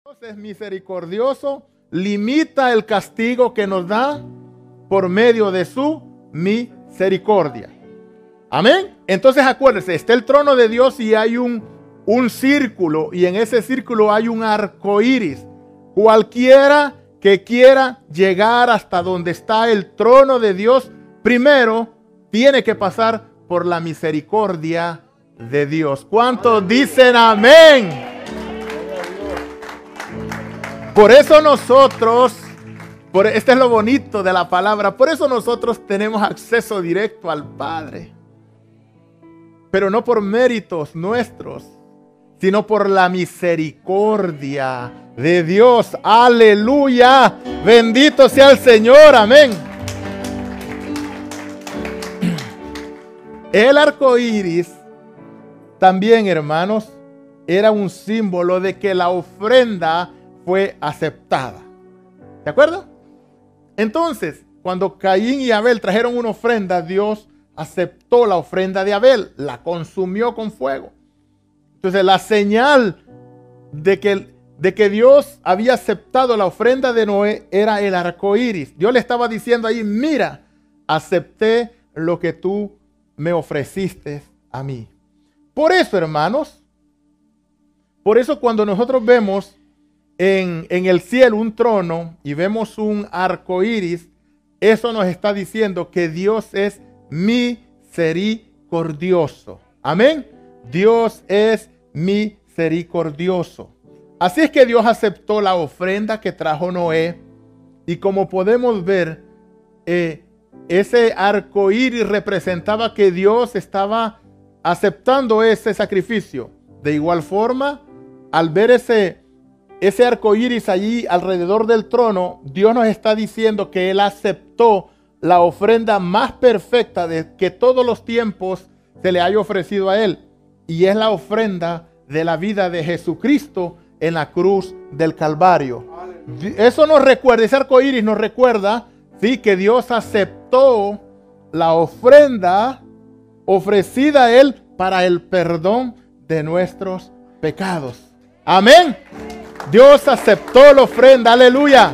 Dios es misericordioso, limita el castigo que nos da por medio de su misericordia. Amén. Entonces acuérdense, está el trono de Dios y hay un círculo, y en ese círculo hay un arco iris. Cualquiera que quiera llegar hasta donde está el trono de Dios, primero tiene que pasar por la misericordia de Dios. ¿Cuántos dicen amén? Por eso nosotros, este es lo bonito de la palabra, por eso nosotros tenemos acceso directo al Padre. Pero no por méritos nuestros, sino por la misericordia de Dios. Aleluya. Bendito sea el Señor. Amén. El arco iris también, hermanos, era un símbolo de que la ofrenda fue aceptada. ¿De acuerdo? Entonces, cuando Caín y Abel trajeron una ofrenda, Dios aceptó la ofrenda de Abel, la consumió con fuego. Entonces, la señal de que Dios había aceptado la ofrenda de Noé era el arco iris. Dios le estaba diciendo ahí: mira, acepté lo que tú me ofreciste a mí. Por eso, hermanos, por eso cuando nosotros vemos en el cielo un trono y vemos un arco iris, eso nos está diciendo que Dios es misericordioso. Amén. Dios es misericordioso. Así es que Dios aceptó la ofrenda que trajo Noé. Y como podemos ver, ese arco iris representaba que Dios estaba aceptando ese sacrificio. De igual forma, al ver ese arco iris allí alrededor del trono, Dios nos está diciendo que Él aceptó la ofrenda más perfecta de que todos los tiempos se le haya ofrecido a Él. Y es la ofrenda de la vida de Jesucristo en la cruz del Calvario. Eso nos recuerda, ese arco iris nos recuerda, sí, que Dios aceptó la ofrenda ofrecida a Él para el perdón de nuestros pecados. Amén. Dios aceptó la ofrenda. Aleluya.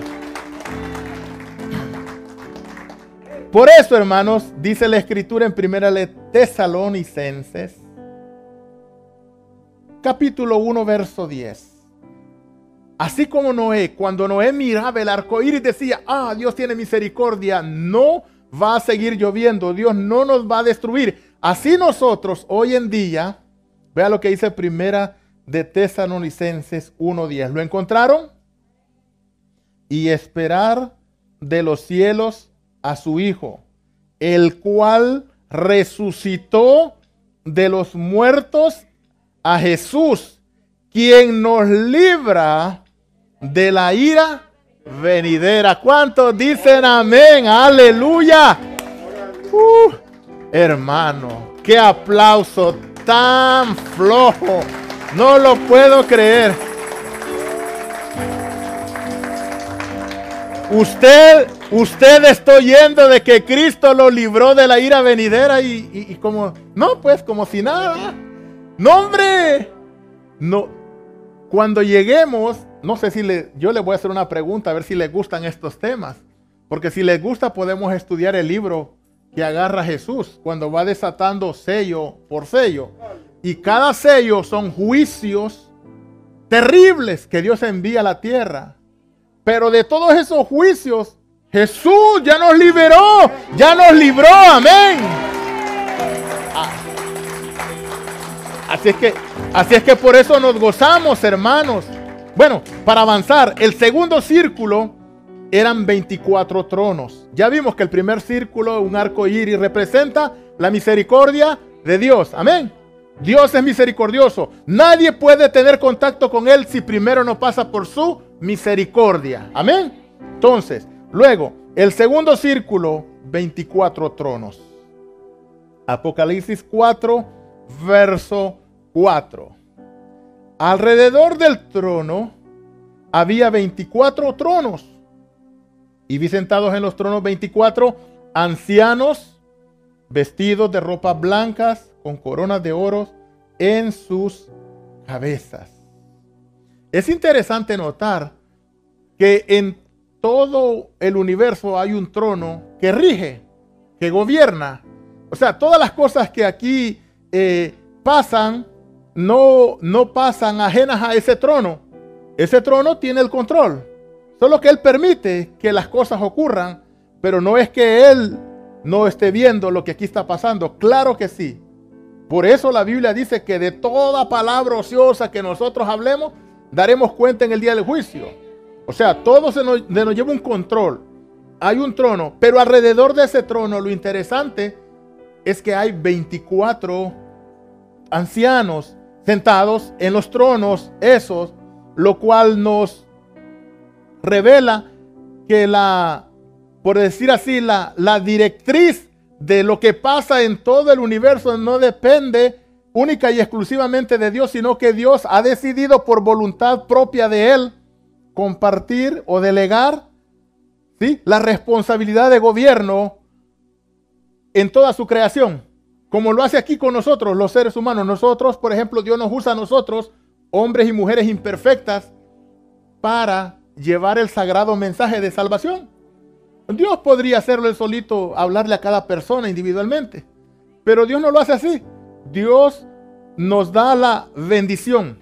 Por eso, hermanos, dice la Escritura en 1 Tesalonicenses, capítulo 1, verso 10. Así como Noé, cuando Noé miraba el arco iris, decía: Dios tiene misericordia, no va a seguir lloviendo, Dios no nos va a destruir. Así nosotros hoy en día, vea lo que dice 1 Tesalonicenses 1:10. ¿Lo encontraron? Y esperar de los cielos a su Hijo, el cual resucitó de los muertos, a Jesús, quien nos libra de la ira venidera. ¿Cuántos dicen amén? Aleluya. Hermano, qué aplauso tan flojo. No lo puedo creer. Usted está oyendo de que Cristo lo libró de la ira venidera y como, no, pues como si nada. No, hombre. No. Cuando lleguemos, no sé si yo le voy a hacer una pregunta a ver si les gustan estos temas. Porque si les gusta podemos estudiar el libro que agarra Jesús cuando va desatando sello por sello. Y cada sello son juicios terribles que Dios envía a la tierra. Pero de todos esos juicios, Jesús ya nos liberó, ya nos libró. Amén. Así es que por eso nos gozamos, hermanos. Bueno, para avanzar, el segundo círculo eran 24 tronos. Ya vimos que el primer círculo, un arco iris, representa la misericordia de Dios. Amén. Dios es misericordioso. Nadie puede tener contacto con Él si primero no pasa por su misericordia. Amén. Entonces, luego, el segundo círculo, 24 tronos. Apocalipsis 4, verso 4. Alrededor del trono había 24 tronos. Y vi sentados en los tronos 24 ancianos vestidos de ropas blancas con coronas de oro en sus cabezas. Es interesante notar que en todo el universo hay un trono que rige, que gobierna. O sea, todas las cosas que aquí pasan, no pasan ajenas a ese trono. Ese trono tiene el control. Solo que Él permite que las cosas ocurran, pero no es que Él no esté viendo lo que aquí está pasando. Claro que sí. Por eso la Biblia dice que de toda palabra ociosa que nosotros hablemos, daremos cuenta en el día del juicio. O sea, todo se nos lleva un control. Hay un trono, pero alrededor de ese trono lo interesante es que hay 24 ancianos sentados en los tronos esos, lo cual nos revela que por decir así, la directriz de lo que pasa en todo el universo no depende única y exclusivamente de Dios, sino que Dios ha decidido por voluntad propia de Él compartir o delegar, ¿sí?, la responsabilidad de gobierno en toda su creación, como lo hace aquí con nosotros, los seres humanos. Nosotros, por ejemplo, Dios nos usa a nosotros, hombres y mujeres imperfectas, para llevar el sagrado mensaje de salvación. Dios podría hacerlo él solito, hablarle a cada persona individualmente, pero Dios no lo hace así. Dios nos da la bendición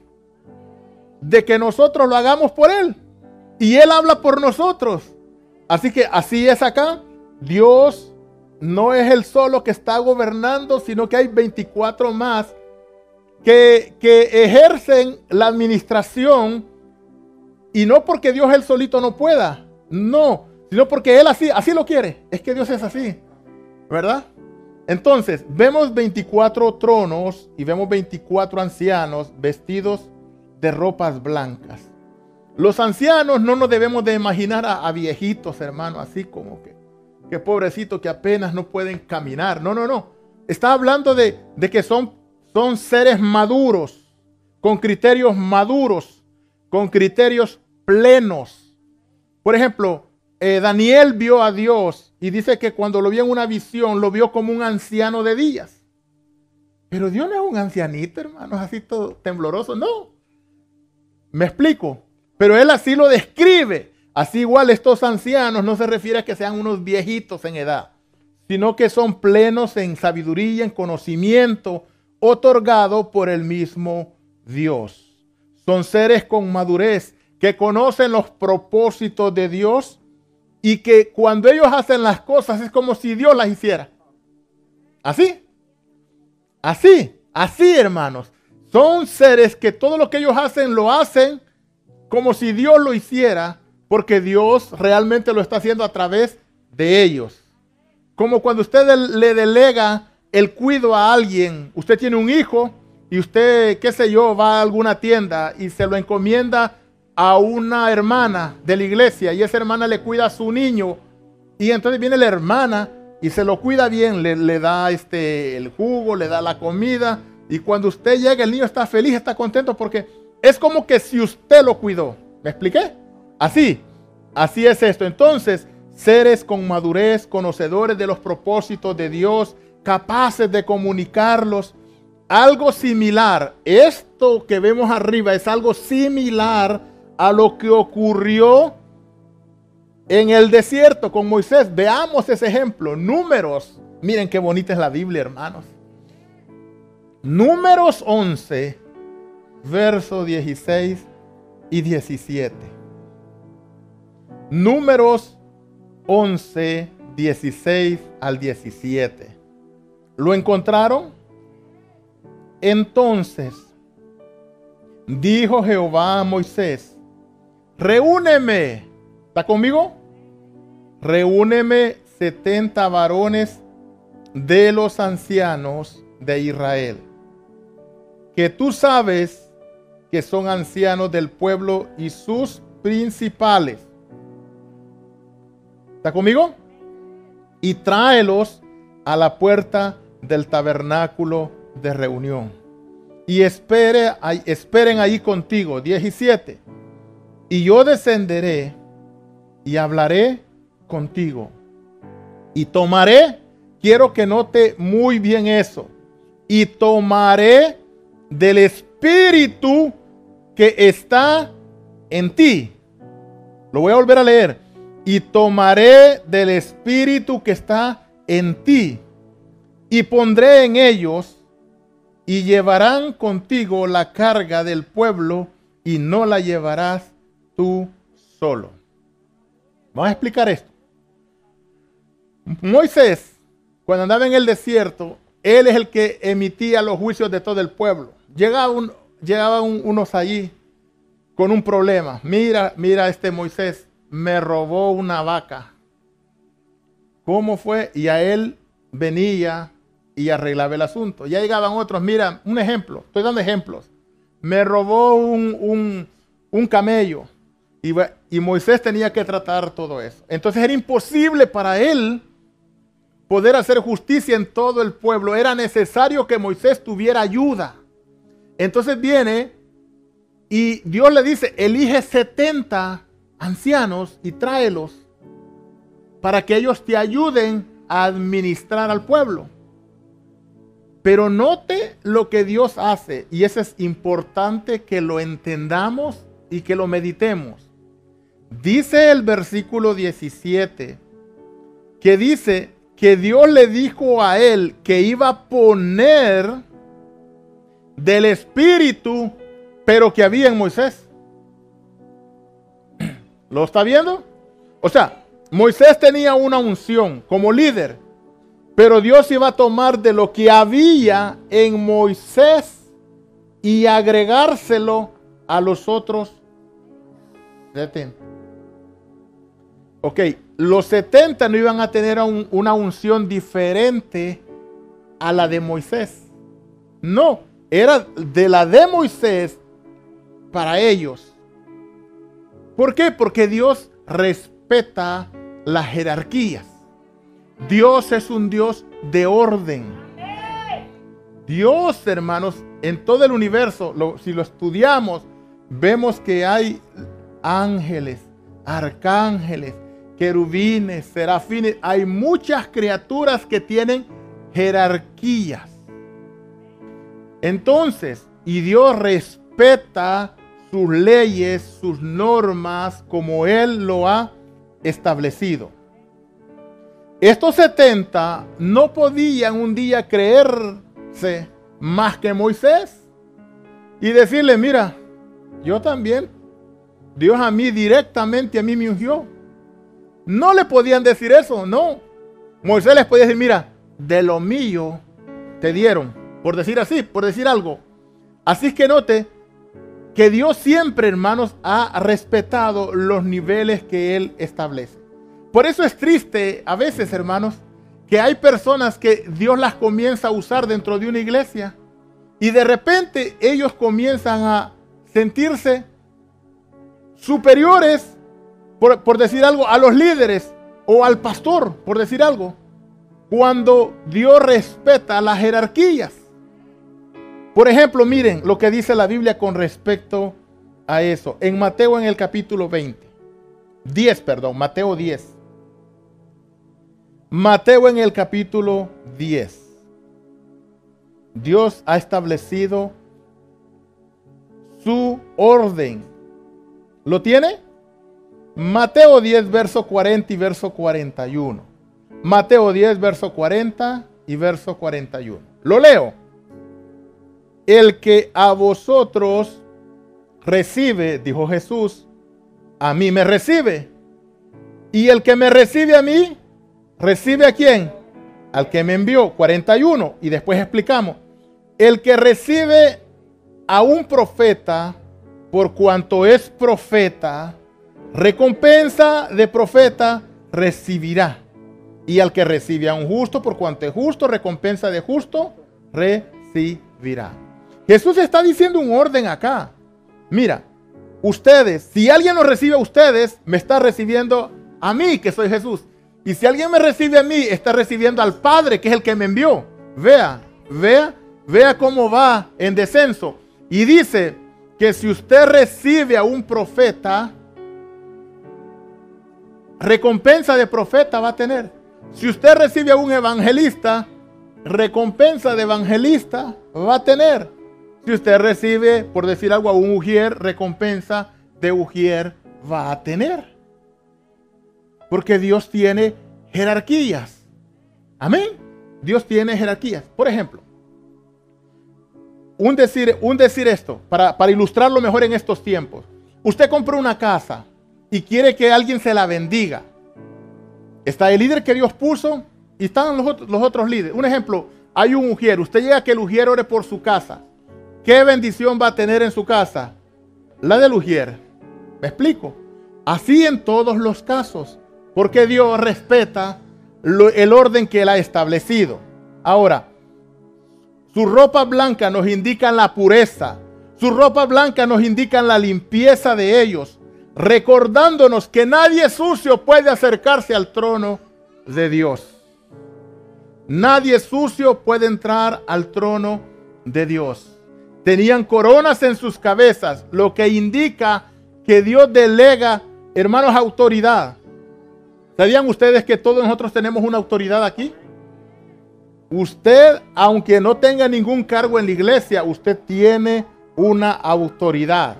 de que nosotros lo hagamos por Él, y Él habla por nosotros. Así que así es acá. Dios no es el solo que está gobernando, sino que hay 24 más que ejercen la administración, y no porque Dios él solito no pueda, no, sino porque Él así lo quiere. Es que Dios es así, ¿verdad? Entonces, vemos 24 tronos y vemos 24 ancianos vestidos de ropas blancas. Los ancianos no nos debemos de imaginar a viejitos, hermano, así como que pobrecitos que apenas no pueden caminar. No. Está hablando de que son seres maduros, con criterios maduros, con criterios plenos. Por ejemplo, Daniel vio a Dios y dice que cuando lo vio en una visión, lo vio como un anciano de días. Pero Dios no es un ancianito, hermanos, así todo tembloroso, no. Me explico, pero Él así lo describe. Así igual estos ancianos no se refiere a que sean unos viejitos en edad, sino que son plenos en sabiduría, en conocimiento, otorgado por el mismo Dios. Son seres con madurez, que conocen los propósitos de Dios, y que cuando ellos hacen las cosas es como si Dios las hiciera. Así, hermanos. Son seres que todo lo que ellos hacen lo hacen como si Dios lo hiciera, porque Dios realmente lo está haciendo a través de ellos. Como cuando usted le delega el cuidado a alguien. Usted tiene un hijo y usted, qué sé yo, va a alguna tienda y se lo encomienda a una hermana de la iglesia, y esa hermana le cuida a su niño, y entonces viene la hermana y se lo cuida bien, le da el jugo, le da la comida, y cuando usted llega el niño está feliz, está contento, porque es como que si usted lo cuidó. ¿Me expliqué? Así es esto. Entonces, seres con madurez, conocedores de los propósitos de Dios, capaces de comunicarlos. Algo similar, esto que vemos arriba es algo similar a lo que ocurrió en el desierto con Moisés. Veamos ese ejemplo. Números. Miren qué bonita es la Biblia, hermanos. Números 11, versos 16 y 17. Números 11, 16 al 17. ¿Lo encontraron? Entonces dijo Jehová a Moisés: reúneme, ¿está conmigo? Reúneme 70 varones de los ancianos de Israel, que tú sabes que son ancianos del pueblo, y sus principales. ¿Está conmigo? Y tráelos a la puerta del tabernáculo de reunión, y esperen ahí contigo. 17. Y yo descenderé y hablaré contigo, y tomaré, quiero que note muy bien eso, y tomaré del espíritu que está en ti. Lo voy a volver a leer. Y tomaré del espíritu que está en ti y pondré en ellos y llevarán contigo la carga del pueblo y no la llevarás tú solo. Vamos a explicar esto. Moisés, cuando andaba en el desierto, él es el que emitía los juicios de todo el pueblo. Llegaban unos allí con un problema. Mira, este Moisés me robó una vaca. ¿Cómo fue? Y a él venía y arreglaba el asunto. Ya llegaban otros, mira, un ejemplo, estoy dando ejemplos. Me robó un camello. Y Moisés tenía que tratar todo eso. Entonces era imposible para él poder hacer justicia en todo el pueblo. Era necesario que Moisés tuviera ayuda. Entonces viene y Dios le dice, elige 70 ancianos y tráelos para que ellos te ayuden a administrar al pueblo. Pero note lo que Dios hace, y eso es importante que lo entendamos y que lo meditemos. Dice el versículo 17, que dice que Dios le dijo a él que iba a poner del espíritu, pero que había en Moisés. ¿Lo está viendo? O sea, Moisés tenía una unción como líder, pero Dios iba a tomar de lo que había en Moisés y agregárselo a los otros 70. Ok, los 70 no iban a tener una unción diferente a la de Moisés. No, era de la de Moisés para ellos. ¿Por qué? Porque Dios respeta las jerarquías. Dios es un Dios de orden. Dios, hermanos, en todo el universo, si lo estudiamos, vemos que hay ángeles, arcángeles, querubines, serafines. Hay muchas criaturas que tienen jerarquías. Entonces, y Dios respeta sus leyes, sus normas, como Él lo ha establecido. Estos 70 no podían un día creerse más que Moisés y decirle, mira, yo también, Dios a mí directamente, a mí me ungió. No le podían decir eso, no. Moisés les podía decir, mira, de lo mío te dieron, por decir así, por decir algo. Así es que note que Dios siempre, hermanos, ha respetado los niveles que Él establece. Por eso es triste a veces, hermanos, que hay personas que Dios las comienza a usar dentro de una iglesia y de repente ellos comienzan a sentirse superiores, por decir algo, a los líderes o al pastor, por decir algo, cuando Dios respeta las jerarquías. Por ejemplo, miren lo que dice la Biblia con respecto a eso. En Mateo, en el capítulo 10. Mateo en el capítulo 10. Dios ha establecido su orden. ¿Lo tiene? Mateo 10, verso 40 y verso 41. Mateo 10, verso 40 y verso 41. Lo leo. El que a vosotros recibe, dijo Jesús, a mí me recibe. Y el que me recibe a mí, ¿recibe a quién? Al que me envió. 41. Y después explicamos. El que recibe a un profeta, por cuanto es profeta, recompensa de profeta recibirá. Y al que recibe a un justo, por cuanto es justo, recompensa de justo recibirá. Jesús está diciendo un orden acá. Mira, ustedes, si alguien los recibe a ustedes, me está recibiendo a mí, que soy Jesús. Y si alguien me recibe a mí, está recibiendo al Padre, que es el que me envió. Vea cómo va en descenso. Y dice que si usted recibe a un profeta, recompensa de profeta va a tener. Si usted recibe a un evangelista, recompensa de evangelista va a tener. Si usted recibe, por decir algo, a un ujier, recompensa de ujier va a tener. Porque Dios tiene jerarquías. Amén. Dios tiene jerarquías. Por ejemplo, un decir esto, para ilustrarlo mejor en estos tiempos. Usted compró una casa y quiere que alguien se la bendiga. Está el líder que Dios puso y están los otros líderes. Un ejemplo, hay un ujier. Usted llega a que el ujier ore por su casa. ¿Qué bendición va a tener en su casa? La del ujier. ¿Me explico? Así en todos los casos. Porque Dios respeta el orden que Él ha establecido. Ahora, su ropa blanca nos indica la pureza. Su ropa blanca nos indica la limpieza de ellos, recordándonos que nadie sucio puede acercarse al trono de Dios. Nadie sucio puede entrar al trono de Dios. Tenían coronas en sus cabezas, lo que indica que Dios delega, hermanos, autoridad. ¿Sabían ustedes que todos nosotros tenemos una autoridad aquí? Usted, aunque no tenga ningún cargo en la iglesia, usted tiene una autoridad.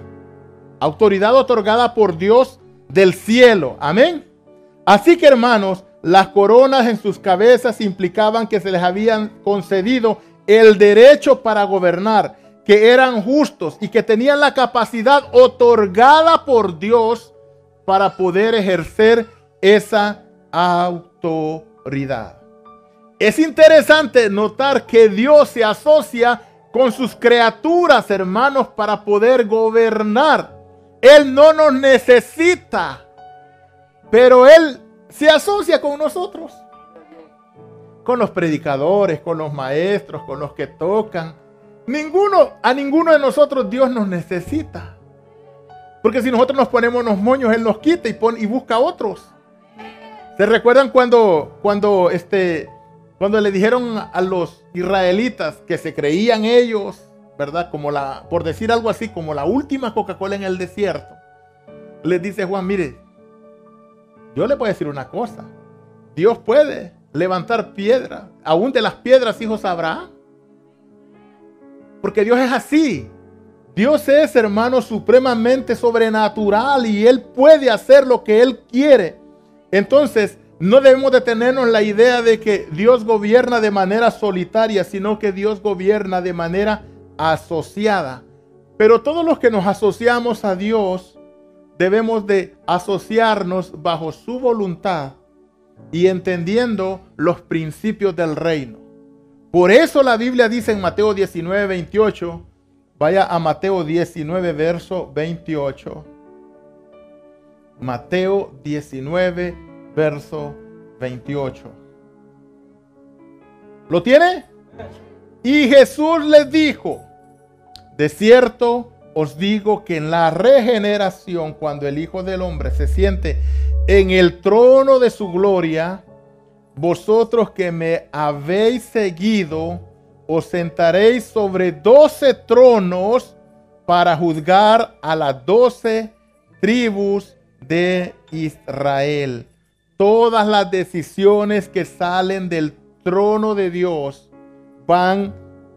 Autoridad otorgada por Dios del cielo. Amén. Así que, hermanos, las coronas en sus cabezas implicaban que se les habían concedido el derecho para gobernar, que eran justos y que tenían la capacidad otorgada por Dios para poder ejercer esa autoridad. Es interesante notar que Dios se asocia con sus criaturas, hermanos, para poder gobernar. Él no nos necesita, pero Él se asocia con nosotros. Con los predicadores, con los maestros, con los que tocan. A ninguno de nosotros Dios nos necesita. Porque si nosotros nos ponemos los moños, Él nos quita y busca a otros. ¿Se recuerdan cuando le dijeron a los israelitas que se creían ellos, ¿verdad? Por decir algo así, como la última Coca-Cola en el desierto? Les dice Juan, mire, yo le voy a decir una cosa. Dios puede levantar piedra, aún de las piedras hijos a Abraham. Porque Dios es así. Dios es, hermano, supremamente sobrenatural y Él puede hacer lo que Él quiere. Entonces, no debemos de tenernos la idea de que Dios gobierna de manera solitaria, sino que Dios gobierna de manera asociada. Pero todos los que nos asociamos a Dios, debemos de asociarnos bajo su voluntad y entendiendo los principios del reino. Por eso la Biblia dice en Mateo 19, 28, vaya a Mateo 19, verso 28. Mateo 19, verso 28. ¿Lo tiene? Y Jesús les dijo, de cierto os digo que en la regeneración, cuando el Hijo del Hombre se siente en el trono de su gloria, vosotros que me habéis seguido, os sentaréis sobre 12 tronos para juzgar a las 12 tribus de Israel. Todas las decisiones que salen del trono de Dios van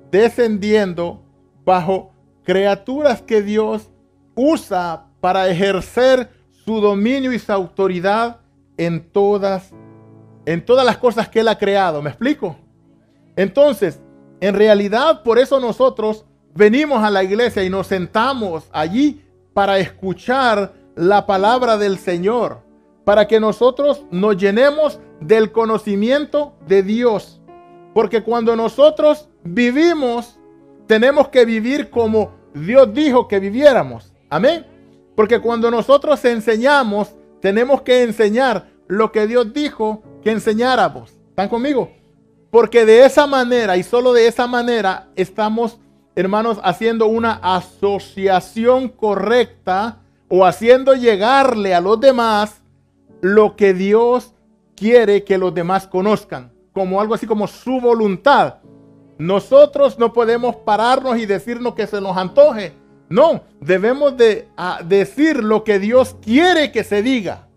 descendiendo bajo criaturas que Dios usa para ejercer su dominio y su autoridad en todas las cosas que Él ha creado. ¿Me explico? Entonces, en realidad, por eso nosotros venimos a la iglesia y nos sentamos allí para escuchar la palabra del Señor, para que nosotros nos llenemos del conocimiento de Dios. Porque cuando nosotros vivimos, tenemos que vivir como Dios dijo que viviéramos. Amén. Porque cuando nosotros enseñamos, tenemos que enseñar lo que Dios dijo que enseñáramos. ¿Están conmigo? Porque de esa manera y solo de esa manera estamos, hermanos, haciendo una asociación correcta o haciendo llegarle a los demás lo que Dios quiere que los demás conozcan, como algo así como su voluntad. Nosotros no podemos pararnos y decirnos que se nos antoje. No, debemos de decir lo que Dios quiere que se diga.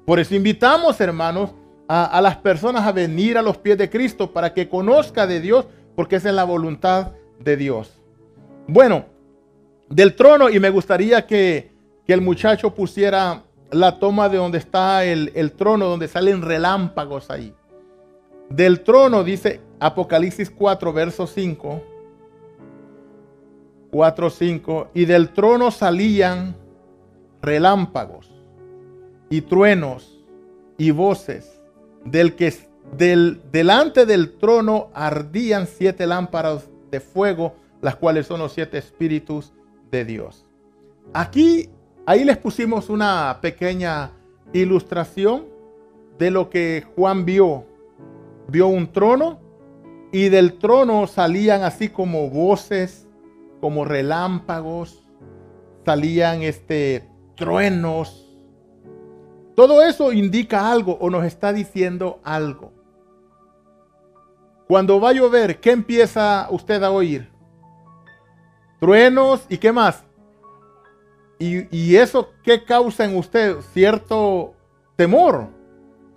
Por eso invitamos, hermanos, a las personas a venir a los pies de Cristo para que conozca de Dios, porque esa es la voluntad de Dios. Bueno, del trono, y me gustaría que que el muchacho pusiera la toma de donde está el trono, donde salen relámpagos ahí. Del trono, dice Apocalipsis 4, verso 5. 4, 5. Y del trono salían relámpagos y truenos y voces. Delante del trono ardían 7 lámparas de fuego, las cuales son los 7 espíritus de Dios. Ahí les pusimos una pequeña ilustración de lo que Juan vio. Vio un trono y del trono salían así como voces, como relámpagos, salían truenos. Todo eso indica algo o nos está diciendo algo. Cuando va a llover, ¿qué empieza usted a oír? Truenos y ¿qué más? ¿Y eso qué causa en usted? Cierto temor.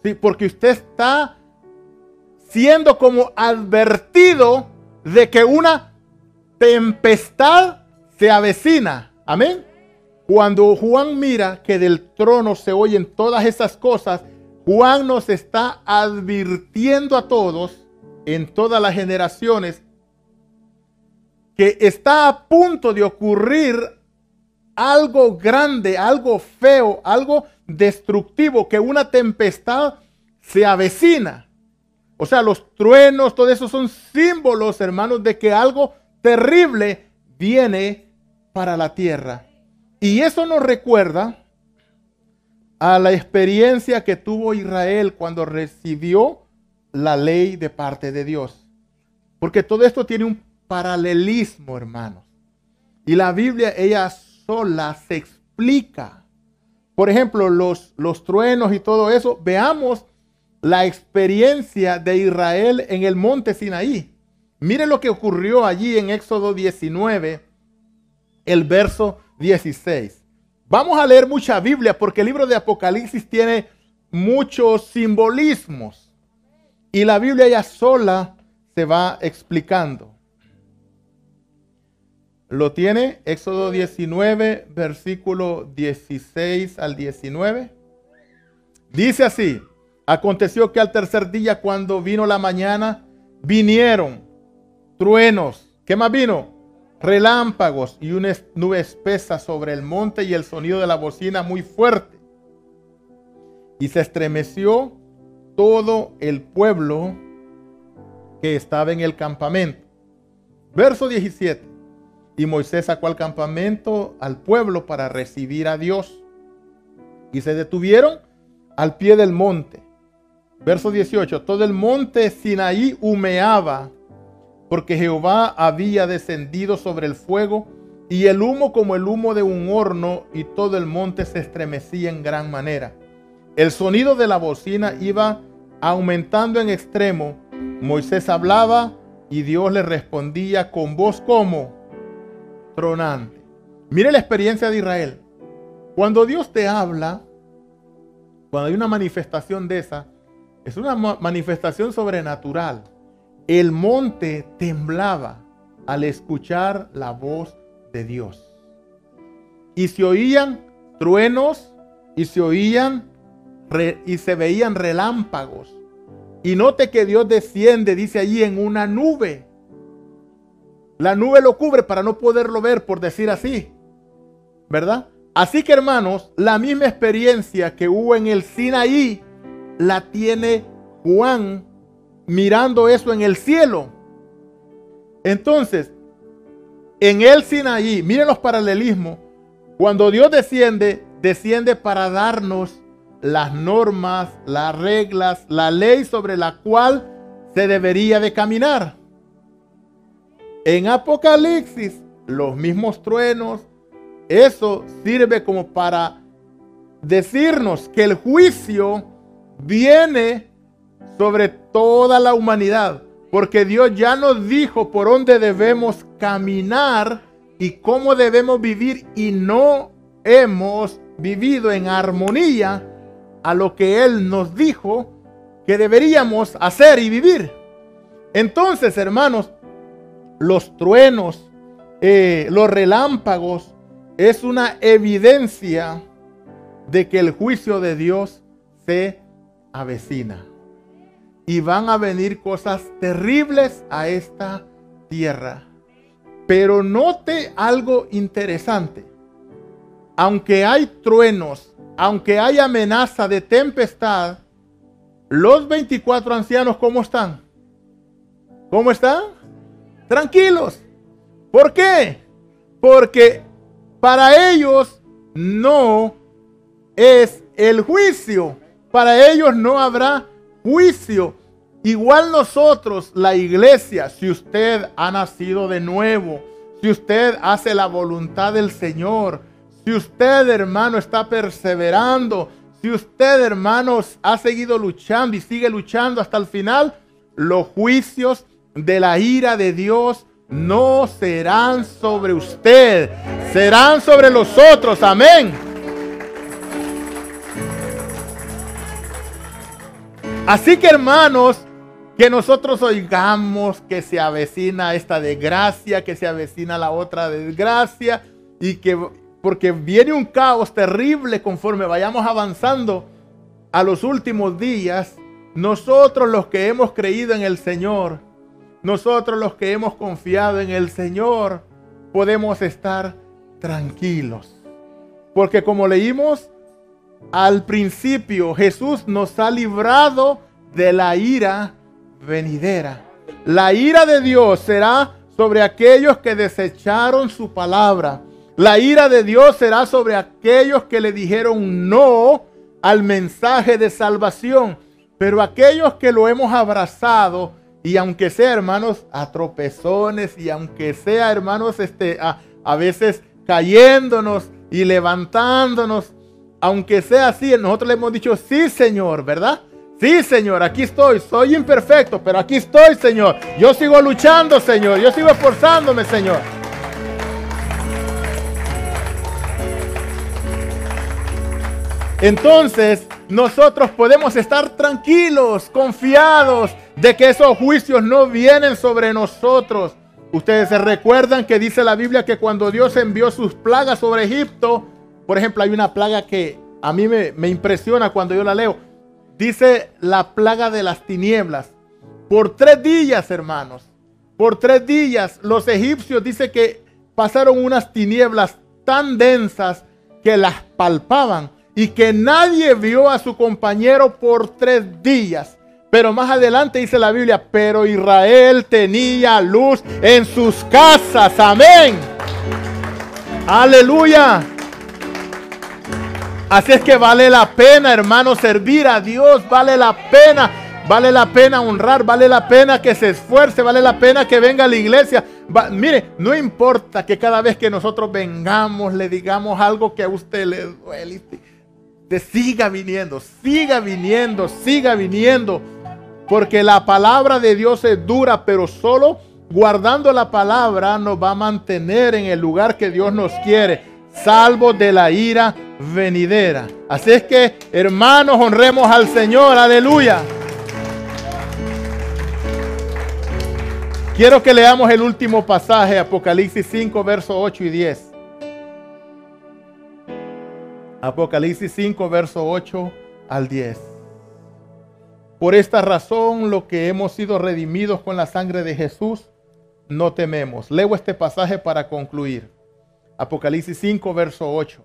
¿Sí? Porque usted está siendo como advertido de que una tempestad se avecina. Amén. Cuando Juan mira que del trono se oyen todas esas cosas, Juan nos está advirtiendo a todos en todas las generaciones que está a punto de ocurrir algo grande, algo feo, algo destructivo, que una tempestad se avecina. O sea, los truenos, todo eso son símbolos, hermanos, de que algo terrible viene para la tierra. Y eso nos recuerda a la experiencia que tuvo Israel cuando recibió la ley de parte de Dios. Porque todo esto tiene un paralelismo, hermanos. Y la Biblia, ella sola se explica. Por ejemplo, los truenos y todo eso. Veamos la experiencia de Israel en el monte Sinaí. Miren lo que ocurrió allí en Éxodo 19, el verso 16. Vamos a leer mucha Biblia porque el libro de Apocalipsis tiene muchos simbolismos. Y la Biblia ya sola se va explicando. ¿Lo tiene? Éxodo 19, versículo 16 al 19. Dice así: aconteció que al tercer día, cuando vino la mañana, vinieron truenos. ¿Qué más vino? Relámpagos y una nube espesa sobre el monte y el sonido de la bocina muy fuerte. Y se estremeció todo el pueblo que estaba en el campamento. Verso 17. Y Moisés sacó al campamento al pueblo para recibir a Dios. Y se detuvieron al pie del monte. Verso 18. Todo el monte Sinaí humeaba, porque Jehová había descendido sobre el fuego, y el humo como el humo de un horno, y todo el monte se estremecía en gran manera. El sonido de la bocina iba aumentando en extremo. Moisés hablaba y Dios le respondía con voz como tronante. Mire la experiencia de Israel. Cuando Dios te habla, cuando hay una manifestación de esa, es una manifestación sobrenatural. El monte temblaba al escuchar la voz de Dios. Y se oían truenos y se veían relámpagos. Y note que Dios desciende, dice allí, en una nube. La nube lo cubre para no poderlo ver, por decir así, ¿verdad? Así que, hermanos, la misma experiencia que hubo en el Sinaí la tiene Juan mirando eso en el cielo. Entonces, en el Sinaí, miren los paralelismos. Cuando Dios desciende para darnos las normas, las reglas, la ley sobre la cual se debería de caminar. En Apocalipsis, los mismos truenos, eso sirve como para decirnos que el juicio viene sobre toda la humanidad, porque Dios ya nos dijo por dónde debemos caminar y cómo debemos vivir, y no hemos vivido en armonía a lo que Él nos dijo que deberíamos hacer y vivir. Entonces, hermanos, los truenos, los relámpagos es una evidencia de que el juicio de Dios se avecina. Y van a venir cosas terribles a esta tierra. Pero note algo interesante. Aunque hay truenos, aunque hay amenaza de tempestad, los 24 ancianos, ¿cómo están? ¿Cómo están? Tranquilos. ¿Por qué? Porque para ellos no es el juicio. Para ellos no habrá juicio. Igual nosotros, la iglesia, si usted ha nacido de nuevo, si usted hace la voluntad del Señor, si usted, hermano, está perseverando, si usted, hermanos, ha seguido luchando y sigue luchando hasta el final, los juicios de la ira de Dios no serán sobre usted, serán sobre los otros. Amén. Así que, hermanos, que nosotros oigamos que se avecina esta desgracia, que se avecina la otra desgracia, y que porque viene un caos terrible conforme vayamos avanzando a los últimos días. Nosotros los que hemos creído en el Señor, nosotros los que hemos confiado en el Señor, podemos estar tranquilos. Porque como leímos al principio, Jesús nos ha librado de la ira venidera. La ira de Dios será sobre aquellos que desecharon su palabra. La ira de Dios será sobre aquellos que le dijeron no al mensaje de salvación. Pero aquellos que lo hemos abrazado, y aunque sea, hermanos, a tropezones, y aunque sea, hermanos, a veces cayéndonos y levantándonos, aunque sea así, nosotros le hemos dicho, sí, Señor, ¿verdad? Sí, Señor, aquí estoy, soy imperfecto, pero aquí estoy, Señor. Yo sigo luchando, Señor, yo sigo esforzándome, Señor. Entonces, nosotros podemos estar tranquilos, confiados de que esos juicios no vienen sobre nosotros. Ustedes se recuerdan que dice la Biblia que cuando Dios envió sus plagas sobre Egipto, por ejemplo, hay una plaga que a mí me impresiona cuando yo la leo. Dice la plaga de las tinieblas. Por 3 días, hermanos, por 3 días, los egipcios dice que pasaron unas tinieblas tan densas que las palpaban y que nadie vio a su compañero por 3 días. Pero más adelante dice la Biblia, pero Israel tenía luz en sus casas. Amén. Aleluya. Así es que vale la pena, hermano, servir a Dios. Vale la pena honrar, vale la pena que se esfuerce, vale la pena que venga a la iglesia. Mire, no importa que cada vez que nosotros vengamos le digamos algo que a usted le duele. Siga viniendo, siga viniendo, siga viniendo. Porque la palabra de Dios es dura, pero solo guardando la palabra nos va a mantener en el lugar que Dios nos quiere, salvo de la ira venidera. Así es que, hermanos, honremos al Señor. Aleluya. Quiero que leamos el último pasaje, Apocalipsis 5, versos 8 y 10. Apocalipsis 5, versos 8 al 10. Por esta razón, lo que hemos sido redimidos con la sangre de Jesús, no tememos. Leo este pasaje para concluir. Apocalipsis 5, verso 8.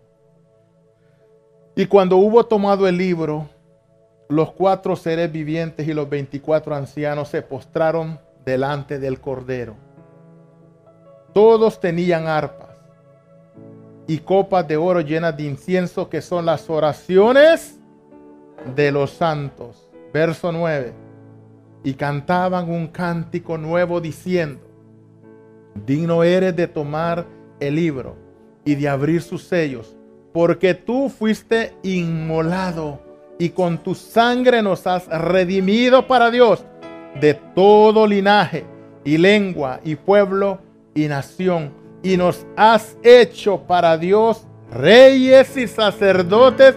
Y cuando hubo tomado el libro, los 4 seres vivientes y los 24 ancianos se postraron delante del Cordero. Todos tenían arpas y copas de oro llenas de incienso, que son las oraciones de los santos. Verso 9. Y cantaban un cántico nuevo diciendo: digno eres de tomar el libro y de abrir sus sellos, porque tú fuiste inmolado y con tu sangre nos has redimido para Dios de todo linaje y lengua y pueblo y nación, y nos has hecho para Dios reyes y sacerdotes,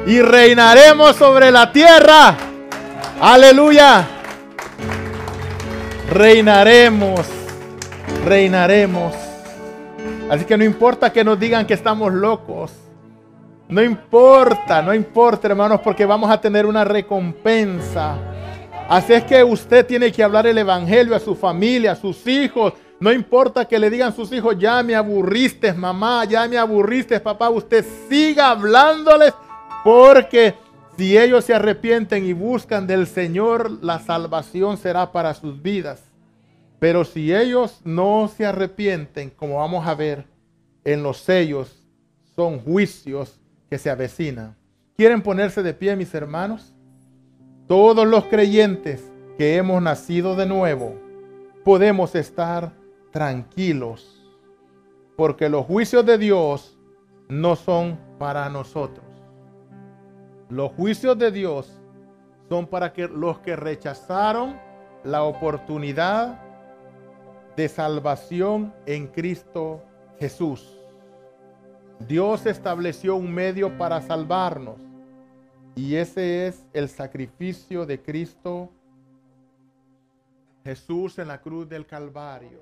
y reinaremos sobre la tierra. Aleluya. Reinaremos. Así que no importa que nos digan que estamos locos. No importa, hermanos, porque vamos a tener una recompensa. Así es que usted tiene que hablar el evangelio a su familia, a sus hijos. No importa que le digan a sus hijos, ya me aburriste, mamá, ya me aburriste, papá. Usted siga hablándoles, porque si ellos se arrepienten y buscan del Señor, la salvación será para sus vidas. Pero si ellos no se arrepienten, como vamos a ver en los sellos, son juicios que se avecinan. ¿Quieren ponerse de pie, mis hermanos? Todos los creyentes que hemos nacido de nuevo podemos estar tranquilos, porque los juicios de Dios no son para nosotros. Los juicios de Dios son para los que rechazaron la oportunidad de salvación en Cristo Jesús. Dios estableció un medio para salvarnos, y ese es el sacrificio de Cristo Jesús en la cruz del Calvario.